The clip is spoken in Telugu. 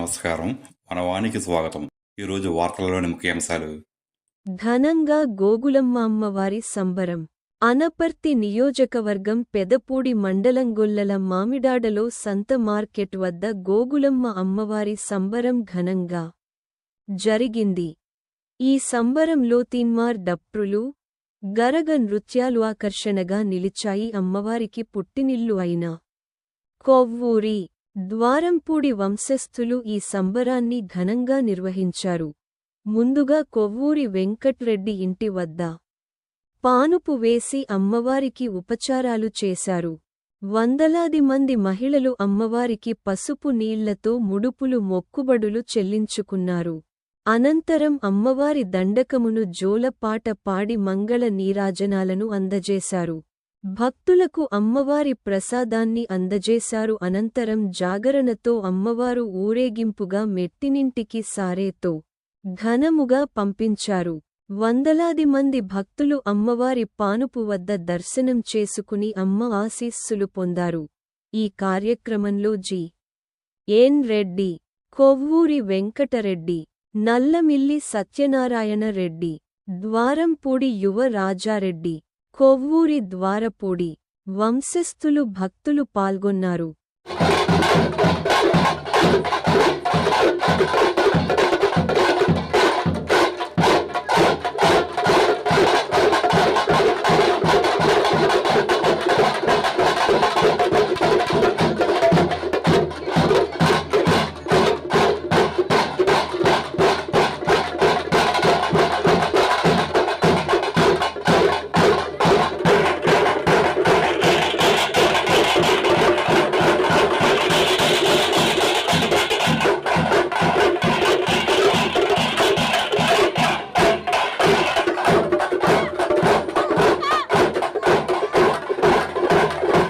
నమస్కారం. మన వానికి స్వాగతం. ఈరోజు వార్తలలోని ముఖ్యాంశాలు. ఘనంగా గోగులమ్మ అమ్మవారి సంబరం. అనపర్తి నియోజకవర్గం పెదపూడి మండలం గొల్లల మామిడాడలో సంత మార్కెట్ వద్ద గోగులమ్మ అమ్మవారి సంబరం ఘనంగా జరిగింది. ఈ సంబరంలో తీన్మార్ డప్రులు, గరగ నృత్యాలు ఆకర్షణగా నిలిచాయి. అమ్మవారికి పుట్టినిల్లు అయిన కొవ్వూరి ద్వారంపూడి వంశస్థులు ఈ సంబరాన్ని ఘనంగా నిర్వహించారు. ముందుగా కొవ్వూరి వెంకట్రెడ్డి ఇంటి వద్ద పానుపు వేసి అమ్మవారికి ఉపచారాలు చేశారు. వందలాది మంది మహిళలు అమ్మవారికి పసుపు నీళ్లతో ముడుపులు మొక్కుబడులు చెల్లించుకున్నారు. అనంతరం అమ్మవారి దండకమును జోలపాట పాడి మంగళ నీరాజనాలను అందజేశారు. భక్తులకు అమ్మవారి ప్రసాదాన్ని అందజేశారు. అనంతరం జాగరణతో అమ్మవారు ఊరేగింపుగా మెట్టినింటికి సారేతో ఘనముగా పంపించారు. వందలాది మంది భక్తులు అమ్మవారి పానుపు వద్ద దర్శనం చేసుకుని అమ్మ ఆశీస్సులు పొందారు. ఈ కార్యక్రమంలో ఎన్ రెడ్డి, కొవ్వూరి వెంకటరెడ్డి, నల్లమిల్లి సత్యనారాయణ రెడ్డి, ద్వారంపూడి యువ రాజారెడ్డి, కొవ్వూరి ద్వారపూడి వంశస్థులు భక్తులు పాల్గొన్నారు.